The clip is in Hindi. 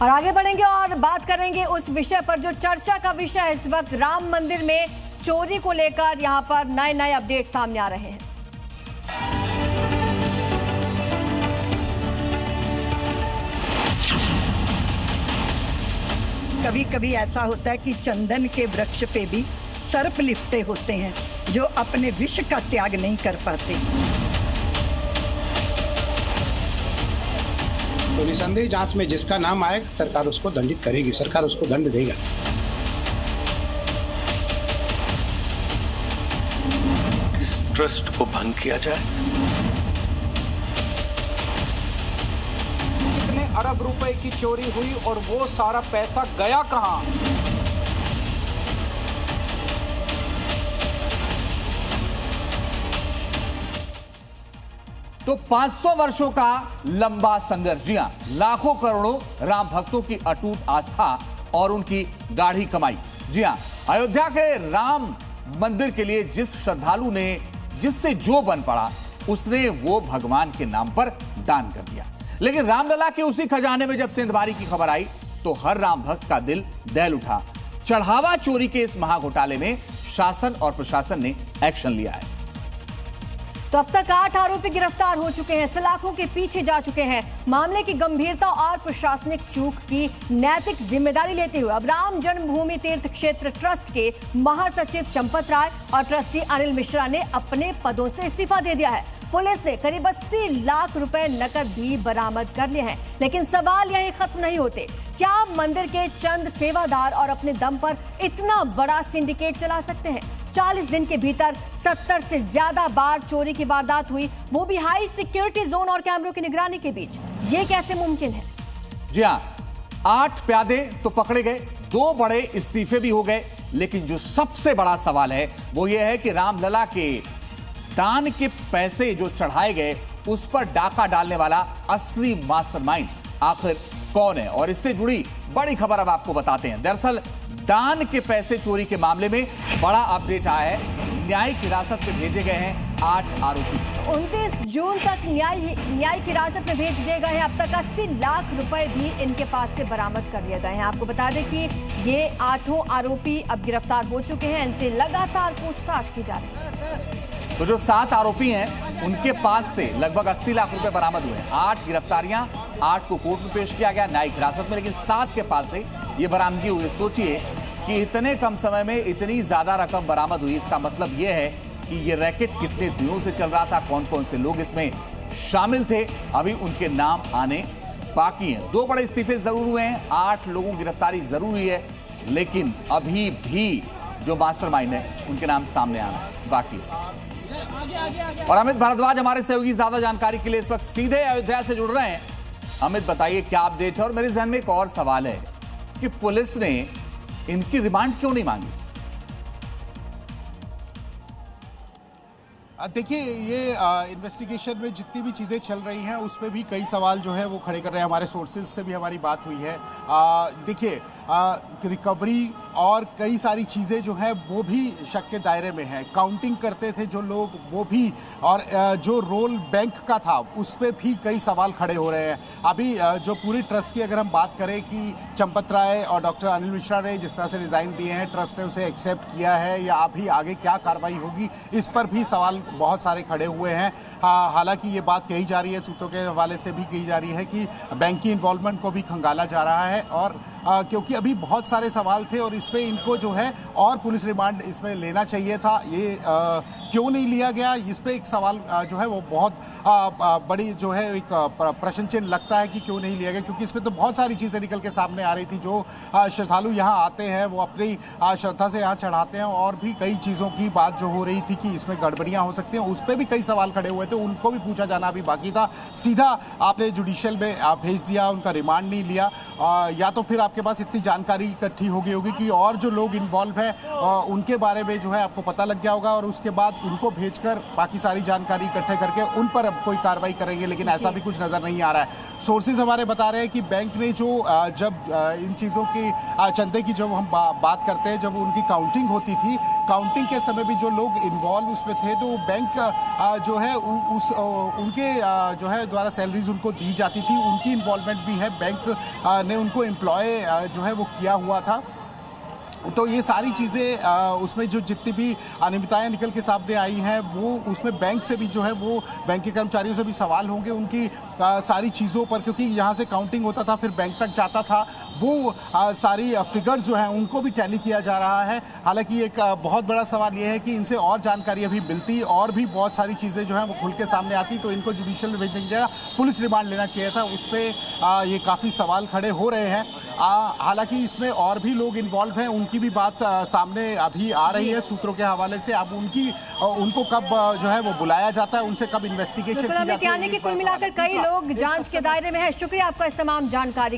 और आगे बढ़ेंगे और बात करेंगे उस विषय पर जो चर्चा का विषय है इस वक्त, राम मंदिर में चोरी को लेकर यहां पर नए नए अपडेट सामने आ रहे हैं। कभी कभी ऐसा होता है कि चंदन के वृक्ष पे भी सर्प लिपटे होते हैं जो अपने विष का त्याग नहीं कर पाते। तो निसंदेह जांच में जिसका नाम आएगा सरकार उसको दंडित करेगी, सरकार उसको दंड देगा। इस ट्रस्ट को भंग किया जाए। कितने अरब रुपए की चोरी हुई और वो सारा पैसा गया कहां? तो 500 वर्षों का लंबा संघर्ष, जी हां, लाखों करोड़ों राम भक्तों की अटूट आस्था और उनकी गाढ़ी कमाई। जी हां, अयोध्या के राम मंदिर के लिए जिस श्रद्धालु ने जिससे जो बन पड़ा उसने वो भगवान के नाम पर दान कर दिया। लेकिन रामलला के उसी खजाने में जब सेंधमारी की खबर आई तो हर राम भक्त का दिल दहल उठा। चढ़ावा चोरी के इस महाघोटाले में शासन और प्रशासन ने एक्शन लिया है। तो अब तक 8 आरोपी गिरफ्तार हो चुके हैं, सलाखों के पीछे जा चुके हैं। मामले की गंभीरता और प्रशासनिक चूक की नैतिक जिम्मेदारी लेते हुए अब राम जन्मभूमि तीर्थ क्षेत्र ट्रस्ट के महासचिव चंपत राय और ट्रस्टी अनिल मिश्रा ने अपने पदों से इस्तीफा दे दिया है। पुलिस ने करीब 80 लाख रुपए नकद भी बरामद कर लिए हैं। लेकिन सवाल यही खत्म नहीं होते। क्या मंदिर के चंद सेवादार और अपने दम पर इतना बड़ा सिंडिकेट चला सकते हैं? 40 दिन के भीतर 70 से ज्यादा बार चोरी की वारदात हुई, वो भी हाई सिक्योरिटी जोन और कैमरों की निगरानी के बीच। ये कैसे मुमकिन है? जी हां, 8 प्यादे तो पकड़े गए, 2 बड़े इस्तीफे भी हो गए। लेकिन जो सबसे बड़ा सवाल है वो ये है कि रामलला के दान के पैसे जो चढ़ाए गए उस पर डाका डालने वाला असली मास्टरमाइंड आखिर कौन है। और इससे जुड़ी बड़ी खबर अब आपको बताते हैं। दरअसल दान के पैसे चोरी के मामले में बड़ा अपडेट आया है। न्यायिक हिरासत में भेजे गए हैं 8 आरोपी। 29 जून तक न्यायिक हिरासत में भेज दिए गए हैं। अब तक 80 लाख रुपए भी इनके पास से बरामद कर लिए गए हैं। आपको बता दें कि ये 8 आरोपी अब गिरफ्तार हो चुके हैं। इनसे लगातार पूछताछ की जा रही है। तो जो 7 आरोपी हैं उनके पास से लगभग 80 लाख रुपए बरामद हुए हैं। 8 गिरफ्तारियां, 8 को कोर्ट में पेश किया गया न्यायिक हिरासत में, लेकिन 7 के पास से ये बरामदगी हुई। सोचिए कि इतने कम समय में इतनी ज्यादा रकम बरामद हुई। इसका मतलब ये है कि ये रैकेट कितने दिनों से चल रहा था, कौन कौन से लोग इसमें शामिल थे, अभी उनके नाम आने बाकी हैं। 2 बड़े इस्तीफे जरूर हुए हैं, 8 लोगों की गिरफ्तारी जरूर हुई है, लेकिन अभी भी जो मास्टरमाइंड है उनके नाम सामने आना बाकी है। और अमित भारद्वाज हमारे सहयोगी ज्यादा जानकारी के लिए इस वक्त सीधे अयोध्या से जुड़ रहे हैं। अमित, बताइए क्या अपडेट है। और मेरे जहन में एक और सवाल है कि पुलिस ने इनकी रिमांड क्यों नहीं मांगी? देखिए, ये इन्वेस्टिगेशन में जितनी भी चीज़ें चल रही हैं उस पर भी कई सवाल जो है वो खड़े कर रहे हैं। हमारे सोर्सेज से भी हमारी बात हुई है। देखिए, रिकवरी और कई सारी चीज़ें जो हैं वो भी शक के दायरे में है। काउंटिंग करते थे जो लोग वो भी, और जो रोल बैंक का था उस पर भी कई सवाल खड़े हो रहे हैं। अभी जो पूरी ट्रस्ट की अगर हम बात करें कि चंपत राय और डॉक्टर अनिल मिश्रा ने जिस तरह से रिज़ाइन दिए हैं, ट्रस्ट ने उसे एक्सेप्ट किया है या अभी आगे क्या कार्रवाई होगी, इस पर भी सवाल बहुत सारे खड़े हुए हैं। हालांकि ये बात कही जा रही है, सूत्रों के हवाले से भी कही जा रही है कि बैंक की इन्वॉल्वमेंट को भी खंगाला जा रहा है। और क्योंकि अभी बहुत सारे सवाल थे और इस पे इनको जो है और पुलिस रिमांड इसमें लेना चाहिए था, ये क्यों नहीं लिया गया, इस पे एक सवाल जो है वो बहुत बड़ी जो है एक प्रश्न चिन्ह लगता है कि क्यों नहीं लिया गया। क्योंकि इसमें तो बहुत सारी चीज़ें निकल के सामने आ रही थी। जो श्रद्धालु यहाँ आते हैं वो अपनी श्रद्धा से यहाँ चढ़ाते हैं, और भी कई चीज़ों की बात जो हो रही थी कि इसमें गड़बड़ियाँ हो सकती हैं, उस पर भी कई सवाल खड़े हुए थे। उनको भी पूछा जाना अभी बाकी था। सीधा आपने जुडिशियल में भेज दिया, उनका रिमांड नहीं लिया, या तो फिर आप आपके पास इतनी जानकारी इकट्ठी हो गई होगी कि और जो लोग इन्वॉल्व हैं उनके बारे में जो है आपको पता लग गया होगा, और उसके बाद इनको भेजकर बाकी सारी जानकारी इकट्ठे करके उन पर अब कोई कार्रवाई करेंगे, लेकिन ऐसा भी कुछ नजर नहीं आ रहा है। सोर्सेज हमारे बता रहे हैं कि बैंक ने जो जब इन चीज़ों की चंदे की जब हम बात करते हैं, जब उनकी काउंटिंग होती थी, काउंटिंग के समय भी जो लोग इन्वॉल्व उसमें थे तो बैंक जो है उनके जो है द्वारा सैलरीज उनको दी जाती थी, उनकी इन्वॉल्वमेंट भी है, बैंक ने उनको एम्प्लॉय जो है वो किया हुआ था। तो ये सारी चीज़ें उसमें जो जितनी भी अनियमितताएं निकल के सामने आई हैं वो उसमें बैंक से भी जो है वो बैंक के कर्मचारियों से भी सवाल होंगे उनकी सारी चीज़ों पर, क्योंकि यहाँ से काउंटिंग होता था फिर बैंक तक जाता था, वो सारी फिगर्स जो हैं उनको भी टैली किया जा रहा है। हालांकि एक बहुत बड़ा सवाल ये है कि इनसे और जानकारी अभी मिलती और भी बहुत सारी चीज़ें जो हैं वो खुल के सामने आती तो इनको जुडिशियल में भेजने की जगह पुलिस रिमांड लेना चाहिए था, उस पर ये काफ़ी सवाल खड़े हो रहे हैं। हालांकि इसमें और भी लोग इन्वॉल्व हैं, उनकी भी बात सामने अभी आ रही है सूत्रों के हवाले से। अब उनको कब जो है वो बुलाया जाता है, उनसे कब इन्वेस्टिगेशन की जाती है। कुल मिलाकर कई लोग जांच के दायरे में है। शुक्रिया आपका इस तमाम जानकारी के लिए।